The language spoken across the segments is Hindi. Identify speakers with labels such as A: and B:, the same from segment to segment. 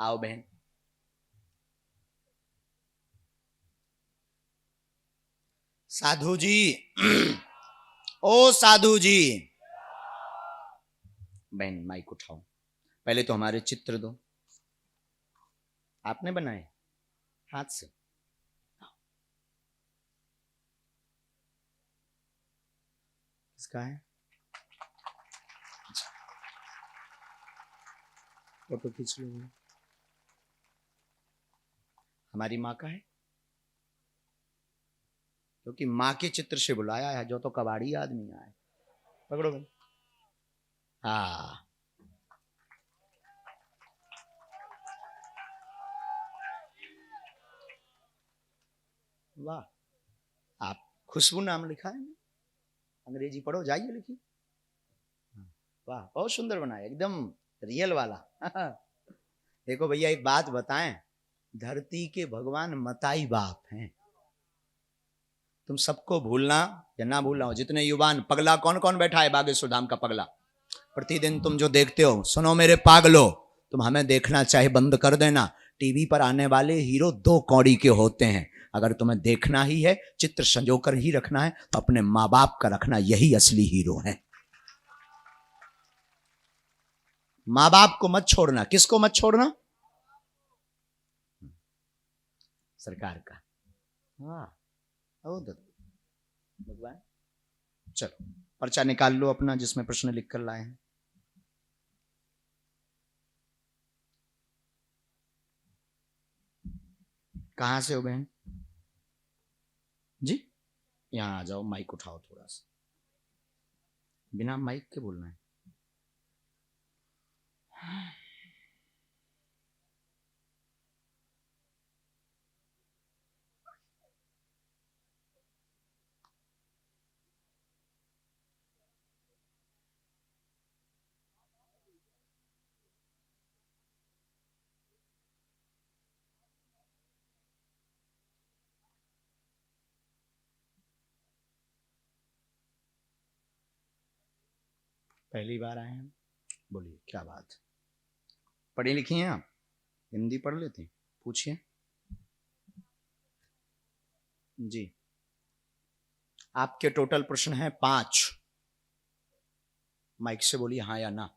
A: आओ बहन। साधु जी, ओ साधु जी। बहन माइक उठाओ। पहले तो हमारे चित्र दो। आपने बनाए हाथ से? किसका है? फोटो खींच लो। हमारी माँ का है, क्योंकि माँ के चित्र से बुलाया है, जो तो कबाड़ी आदमी आए। पकड़ो भाई। हाँ, वाह। आप खुशबू नाम लिखा है, अंग्रेजी पढ़ो, जाइए लिखिए। वाह, बहुत सुंदर बनाया, एकदम रियल वाला। देखो भैया, एक बात बताएं, धरती के भगवान मताई बाप हैं। तुम सबको भूलना या ना भूलना हो, जितने युवान, पगला कौन कौन बैठा है बागेश्वर धाम का पगला? प्रतिदिन तुम जो देखते हो, सुनो मेरे पागलो, तुम हमें देखना चाहे बंद कर देना। टीवी पर आने वाले हीरो 2 कौड़ी के होते हैं। अगर तुम्हें देखना ही है, चित्र संजोकर ही रखना है, तो अपने माँ बाप का रखना, यही असली हीरो है। माँ बाप को मत छोड़ना। किसको मत छोड़ना? सरकार का। वाह, भगवान। चलो पर्चा निकाल लो अपना, जिसमें प्रश्न लिख कर लाए हैं। कहां से हो बहन जी? यहां आ जाओ, माइक उठाओ थोड़ा सा। बिना माइक के बोलना है। पहली बार आए हैं, बोलिए क्या बात? पढ़ी लिखी हैं आप? हिंदी पढ़ लेते हैं? पूछिए जी। आपके टोटल प्रश्न हैं 5। माइक से बोलिए हाँ या ना।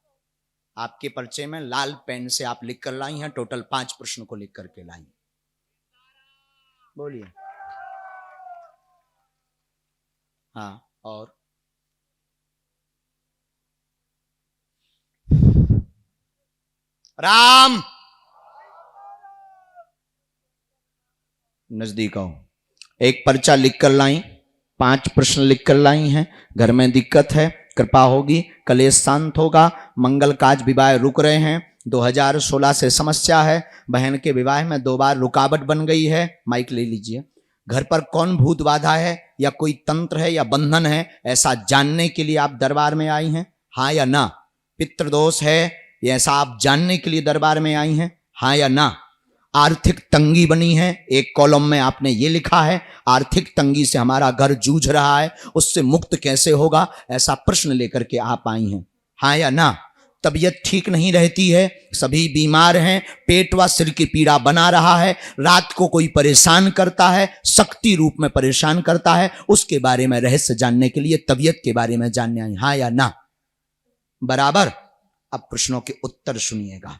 A: आपके पर्चे में लाल पेन से आप लिख कर लाई हैं, टोटल 5 प्रश्न को लिख करके लाई। बोलिए हाँ। और राम नजदीक आओ। एक पर्चा लिख कर लाई, 5 प्रश्न लिख कर लाई हैं। घर में दिक्कत है, कृपा होगी, कलेश शांत होगा। मंगल काज विवाह रुक रहे हैं, 2016 से समस्या है। बहन के विवाह में 2 बार रुकावट बन गई है। माइक ले लीजिए। घर पर कौन भूत बाधा है, या कोई तंत्र है या बंधन है, ऐसा जानने के लिए आप दरबार में आई हैं, हाँ या ना? पितृदोष है, ऐसा आप जानने के लिए दरबार में आई हैं, हाँ या ना? आर्थिक तंगी बनी है, एक कॉलम में आपने ये लिखा है, आर्थिक तंगी से हमारा घर जूझ रहा है, उससे मुक्त कैसे होगा, ऐसा प्रश्न लेकर के आप आई हैं, हाँ या ना? तबीयत ठीक नहीं रहती है, सभी बीमार हैं, पेट व सिर की पीड़ा बना रहा है, रात को कोई परेशान करता है, शक्ति रूप में परेशान करता है, उसके बारे में रहस्य जानने के लिए, तबीयत के बारे में जानने आई, हाँ या ना? बराबर। अब प्रश्नों के उत्तर सुनिएगा।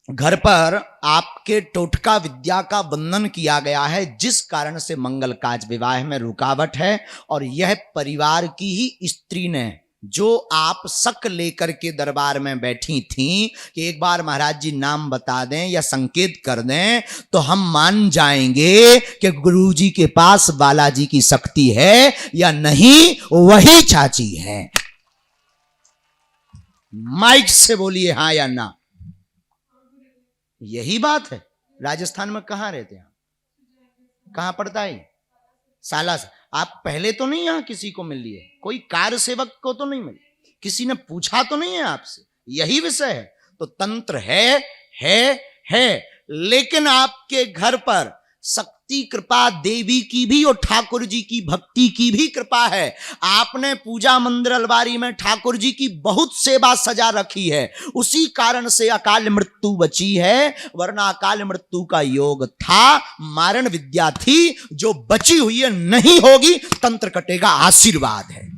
A: घर पर आपके टोटका विद्या का बंधन किया गया है, जिस कारण से मंगल काज विवाह में रुकावट है, और यह परिवार की ही स्त्री ने, जो आप शक लेकर के दरबार में बैठी थीं कि एक बार महाराज जी नाम बता दें या संकेत कर दें तो हम मान जाएंगे कि गुरुजी के पास बालाजी की शक्ति है या नहीं, वही चाची है। माइक से बोलिए हाँ या ना। यही बात है। राजस्थान में कहां रहते हैं? कहां पड़ता है? साला से। आप पहले तो नहीं यहां किसी को मिल लिए? कोई कार सेवक को तो नहीं मिले? किसी ने पूछा तो नहीं है आपसे? यही विषय है। तो तंत्र है, लेकिन आपके घर पर शक्ति कृपा देवी की भी और ठाकुर जी की भक्ति की भी कृपा है। आपने पूजा मंदिर अलवारी में ठाकुर जी की बहुत सेवा सजा रखी है, उसी कारण से अकाल मृत्यु बची है, वरना अकाल मृत्यु का योग था, मारण विद्या थी, जो बची हुई है नहीं होगी, तंत्र कटेगा, आशीर्वाद है।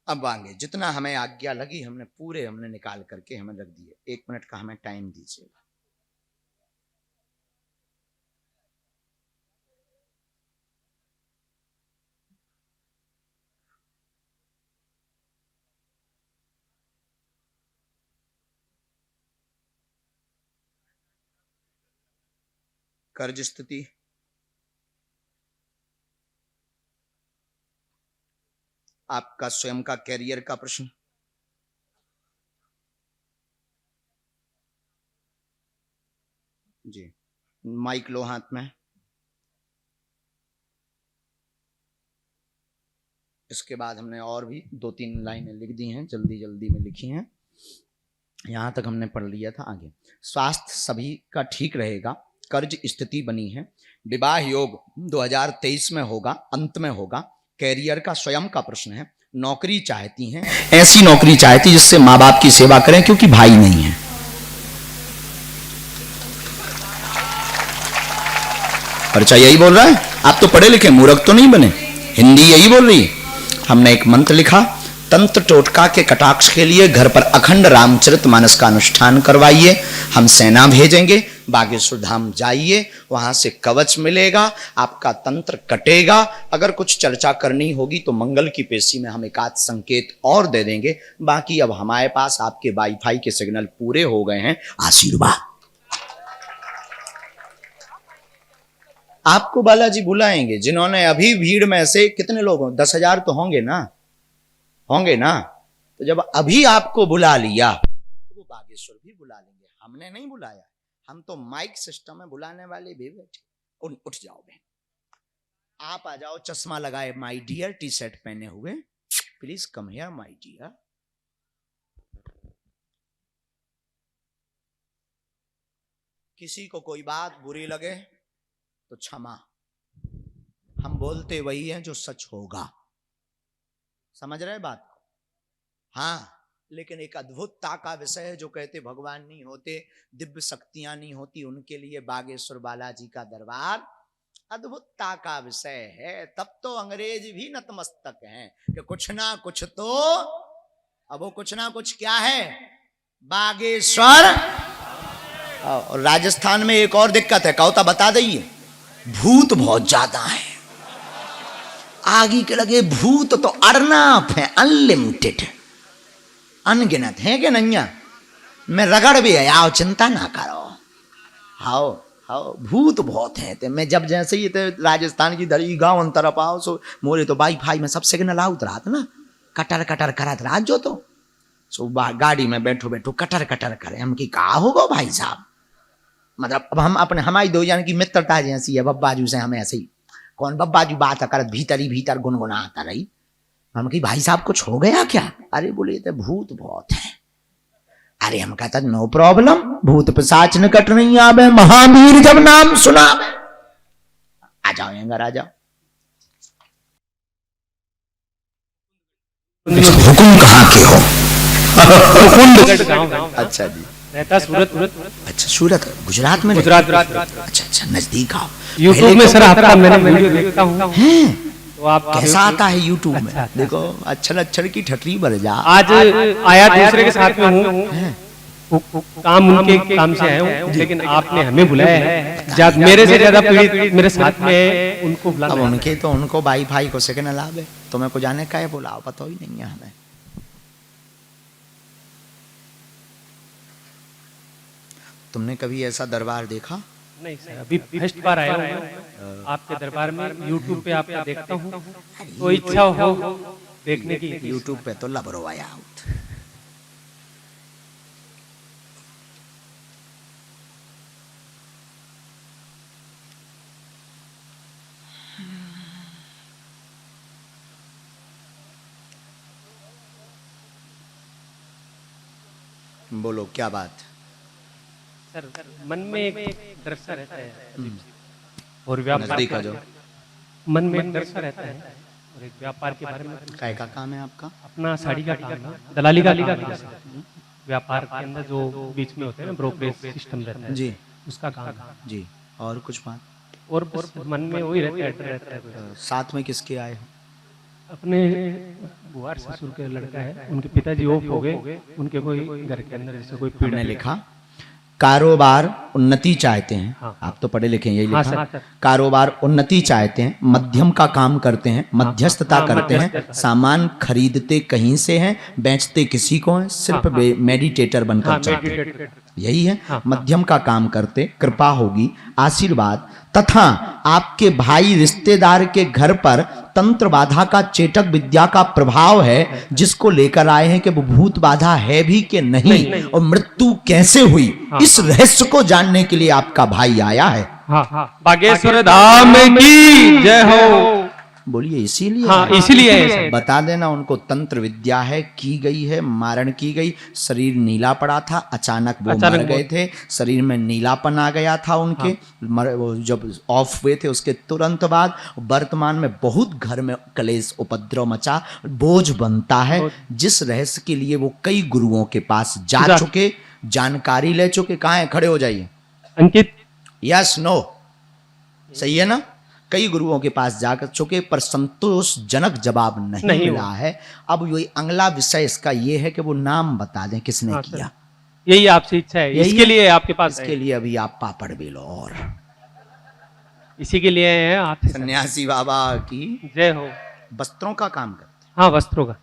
A: अब आगे जितना हमें आज्ञा लगी हमने पूरे निकाल करके हमें रख दिए। 1 मिनट का हमें टाइम दीजिएगा। कर्ज स्थिति, आपका स्वयं का कैरियर का प्रश्न, जी माइक लो हाथ में। इसके बाद हमने और भी 2-3 लाइनें लिख दी हैं, जल्दी जल्दी में लिखी हैं, यहां तक हमने पढ़ लिया था। आगे स्वास्थ्य सभी का ठीक रहेगा, कर्ज स्थिति बनी है, विवाह योग 2023 में होगा, अंत में होगा, कैरियर का स्वयं का प्रश्न है, नौकरी चाहती हैं, ऐसी नौकरी चाहती जिससे माँ बाप की सेवा करें, क्योंकि भाई नहीं है। पर्चा यही बोल रहा है, आप तो पढ़े लिखे मूर्ख तो नहीं बने, हिंदी यही बोल रही है। हमने एक मंत्र लिखा, तंत्र टोटका के कटाक्ष के लिए घर पर अखंड रामचरितमानस का अनुष्ठान करवाइए, हम सेना भेजेंगे, बागेश्वर धाम जाइए, वहां से कवच मिलेगा, आपका तंत्र कटेगा। अगर कुछ चर्चा करनी होगी तो मंगल की पेशी में हम एक आध संकेत और दे देंगे, बाकी अब हमारे पास आपके वाईफाई के सिग्नल पूरे हो गए हैं, आशीर्वाद। आपको बालाजी बुलाएंगे, जिन्होंने अभी भीड़ में से कितने लोग हों, 10,000 तो होंगे ना, होंगे ना, तो जब अभी आपको बुला लिया तो वो बागेश्वर भी बुला लेंगे। हमने नहीं बुलाया, हम तो माइक सिस्टम में बुलाने वाले भी बैठे। उठ जाओ बहन, आप आ जाओ, चश्मा लगाए माय डियर, टी शर्ट पहने हुए, please come here my dear. किसी को कोई बात बुरी लगे तो क्षमा, हम बोलते वही हैं जो सच होगा, समझ रहे बात को? हाँ, लेकिन एक अद्भुतता का विषय है, जो कहते भगवान नहीं होते, दिव्य शक्तियां नहीं होती, उनके लिए बागेश्वर बालाजी का दरबार अद्भुतता का विषय है। तब तो अंग्रेज भी नतमस्तक हैं कि कुछ ना कुछ तो, अब वो कुछ ना कुछ क्या है, बागेश्वर। और राजस्थान में एक और दिक्कत है, कहो तो बता दइए, भूत बहुत ज्यादा है, आगे के लगे भूत तो अर्नाफ है, अनलिमिटेड, अनगिनत है कि नहीं, मैं रगड़ भी है, आओ चिंता ना करो, हाओ हाओ, भूत बहुत है। ते मैं जब जैसे ही ते राजस्थान की धरी गांव अंतर पाओ, सो मोरे तो वाईफाई में सब सिग्नल आउत रहा था ना, कटर कटर करत रहा जो, तो सो गाड़ी में बैठो बैठो कटर कटर करे, हम की कहा होगा भाई साहब, मतलब अब हम अपने हमारी दो जन की मित्रता जैसी है, बब्बाजू से हमें ऐसे ही, कौन बब्बाजू बात करत भीतर ही भीतर गुनगुनाता रही, हम की भाई साहब कुछ हो गया क्या? अरे बोले तो भूत बहुत है। अरे हम कहता नो प्रॉब्लम, भूत पिशाच निकट नहीं आवे, महावीर जब नाम सुना, आ जाओ अंदर, आ जाओ। हुकुम कहाँ के हो? अच्छा जी,
B: रहता सूरत।
A: अच्छा सूरत, गुजरात में?
B: गुजरात।
A: अच्छा अच्छा, नजदीक आओ।
B: यूट्यूब में सर आपका मैंने वीडियो देखता हूँ,
A: तो आप कैसा आता है यूट्यूब में? अच्छा, देखो अक्षर अक्षर की ठटरी भर जा।
B: आज आया दूसरे के साथ में हूँ, काम उनके काम से आया हूँ, लेकिन आपने हमें बुलाया है, मेरे से ज्यादा पीड़ित मेरे साथ में, उनको बुलाया।
A: अब उनके तो उनको वाईफाई को सिग्नल आवे, तुम्हें को जाने का है बुलाओ, पता ही नहीं है हमें। तुमने कभी ऐसा दरबार देखा?
B: नहीं सर, अभी फर्स्ट बार आया हूँ आपके दरबार में, यूट्यूब पे आपका देखता हूँ, तो इच्छा हो देखने की।
A: यूट्यूब पे तो लबरो आया आउट। बोलो क्या बात।
B: सर मन में एक डर सा रहता है और व्यापार
A: नजदीक आ जाओ।
B: मन में एक डर सा रहता है और एक व्यापार के बारे में
A: काय का काम है आपका?
B: अपना साड़ी का काम है, दलाली का काम है सर। व्यापार के अंदर जो बीच में होते हैं ना ब्रोकरेज सिस्टम रहता है
A: जी
B: उसका काम है।
A: जी। और कुछ बात?
B: और बस मन में वही रहता है, डर रहता है कुछ।
A: साथ में किसके आए हो?
B: अपने बुआर ससुर के लड़का है, उनके पिताजी ऑफ हो गए, उनके कोई घर के अंदर जैसे कोई पीड़ा
A: हमने लिखा कारोबार उन्नति चाहते हैं।
B: हाँ।
A: आप तो पढ़े लिखे हैं, यही
B: हाँ,
A: लिखा।
B: सर।
A: कारोबार उन्नति चाहते हैं, मध्यम का काम करते हैं, मध्यस्थता
B: हाँ,
A: करते हैं,
B: मध्यस्थता।
A: सामान खरीदते कहीं से हैं, बेचते किसी को हैं, सिर्फ मेडिटेटर बनकर
B: हाँ,
A: चलते हैं।
B: मेडिटेटर।
A: यही है।
B: हाँ,
A: मध्यम का काम करते, कृपा होगी, आशीर्वाद तथा आपके भाई रिश्तेदार के घर पर तंत्र बाधा का चेटक विद्या का प्रभाव है, जिसको लेकर आए हैं कि वो भूत बाधा है भी कि नहीं और मृत्यु कैसे हुई, इस रहस्य को जानने के लिए आपका भाई आया है।
B: हाँ, बागेश्वर धाम की जय हो।
A: बोलिए इसीलिए।
B: हाँ, इसीलिए है सर।
A: बता देना उनको तंत्र विद्या है, की गई है, मारण की गई। शरीर नीला पड़ा था, अचानक वो मर गए थे, शरीर में नीलापन आ गया था उनके। वो जब ऑफ हुए थे उसके तुरंत बाद वर्तमान में बहुत घर में कलेश उपद्रव मचा, बोझ बनता है, जिस रहस्य के लिए वो कई गुरुओं के पास जा चुके, जानकारी ले चुके। कहाँ है? खड़े हो जाइए।
B: अंकित।
A: यस नो सही है ना? कई गुरुओं के पास जाकर चुके पर संतोषजनक जवाब नहीं मिला है। अब ये अगला विषय इसका ये है कि वो नाम बता दें किसने किया।
B: यही आपसे इच्छा है, इसके लिए आपके पास।
A: इसके लिए अभी आप पापड़ बेलो और
B: इसी के लिए है आप।
A: सन्यासी बाबा की
B: जय हो।
A: वस्त्रों का काम करते।
B: हाँ, वस्त्रों का।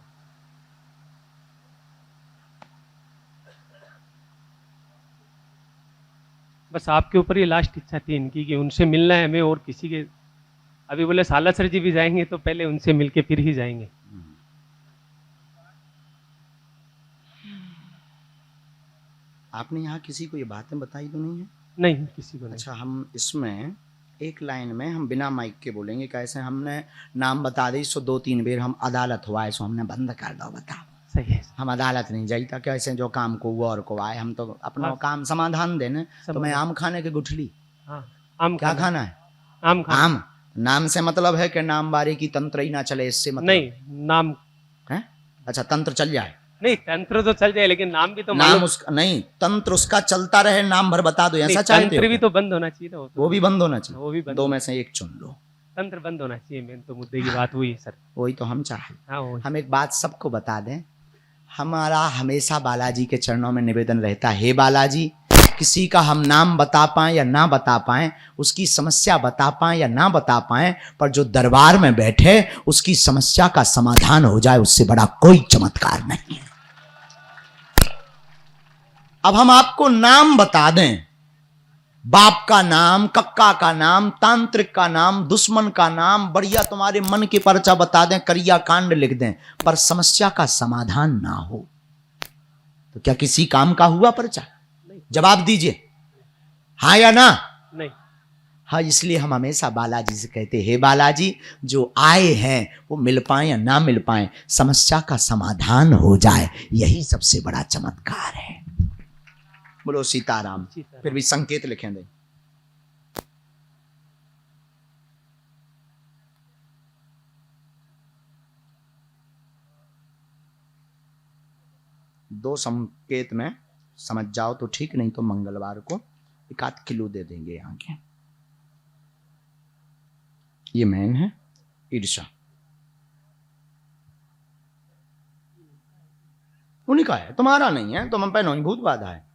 B: बस आपके ऊपर ये लास्ट इच्छा थी इनकी कि उनसे मिलना है हमें, और किसी के। अभी बोले सालासर जी भी जाएंगे तो पहले उनसे मिलके फिर ही जाएंगे।
A: आपने यहाँ किसी को ये बातें बताई तो नहीं है?
B: नहीं, किसी को नहीं।
A: अच्छा, हम इसमें एक लाइन में हम बिना माइक के बोलेंगे। कैसे? हमने नाम बता दी सो 2-3 बेर हम अदालत हुआ है सो हमने बंद कर दो। बताओ
B: सही है।
A: हम अदालत नहीं जाइता। कैसे जो काम को वो और को आए, हम तो अपना काम समाधान देने। तो मैं आम खाने की गुठली।
B: हाँ, आम
A: क्या खाना है?
B: आम खाना।
A: आम। नाम से मतलब है कि नाम बारी की तंत्र ही ना चले, इससे मतलब
B: नहीं, नाम
A: है। अच्छा, तंत्र चल जाए।
B: नहीं, तंत्र तो चल जाए लेकिन नाम भी तो
A: नाम उसका नहीं, तंत्र उसका चलता रहे, नाम भर बता दो, ऐसा चाहते हो?
B: तंत्र भी तो बंद होना चाहिए था।
A: वो भी बंद होना चाहिए।
B: वो भी बंद।
A: दो में से एक चुन लो।
B: तंत्र बंद होना चाहिए, मेन तो मुद्दे की बात हुई है सर।
A: वही तो हम चाहे।
B: हाँ, वही।
A: हम एक बात सबको बता दें, हमारा हमेशा बालाजी के चरणों में निवेदन रहता है, हे बालाजी, किसी का हम नाम बता पाएं या ना बता पाएं, उसकी समस्या बता पाएं या ना बता पाएं, पर जो दरबार में बैठे उसकी समस्या का समाधान हो जाए, उससे बड़ा कोई चमत्कार नहीं है। अब हम आपको नाम बता दें, बाप का नाम, कक्का का नाम, तांत्रिक का नाम, दुश्मन का नाम, बढ़िया तुम्हारे मन के पर्चा बता दें, करिया कांड लिख दें, पर समस्या का समाधान ना हो तो क्या किसी काम का हुआ पर्चा? जवाब दीजिए, हाँ या ना?
B: नहीं।
A: हाँ, इसलिए हम हमेशा बालाजी से कहते हैं, हे बालाजी, जो आए हैं वो मिल पाए या ना मिल पाए, समस्या का समाधान हो जाए, यही सबसे बड़ा चमत्कार है। बोलो सीताराम। फिर भी संकेत लिखें दे। दो संकेत में समझ जाओ तो ठीक, नहीं तो मंगलवार को 1 किलो दे देंगे यहाँ के। ये मैन है ईर्षा, उन्हीं का है, तुम्हारा नहीं है। तुम पे नहीं, भूत बाधा है।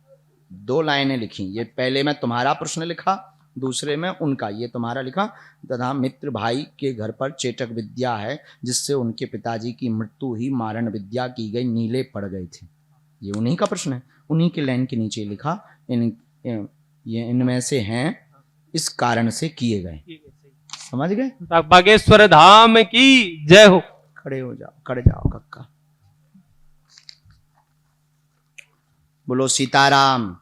A: 2 लाइनें लिखी, ये पहले में तुम्हारा प्रश्न लिखा, दूसरे में उनका। ये तुम्हारा लिखा, तथा मित्र भाई के घर पर चेटक विद्या है, जिससे उनके पिताजी की मृत्यु ही मारण विद्या की गई, नीले पड़ गए थे। ये उन्हीं का प्रश्न है। उन्हीं के लाइन के नीचे लिखा, ये इनमें से हैं, इस कारण से किए गए। समझ गए?
B: बागेश्वर धाम की जय हो।
A: खड़े हो जाओ, खड़े जाओ कक्का। बोलो सीताराम।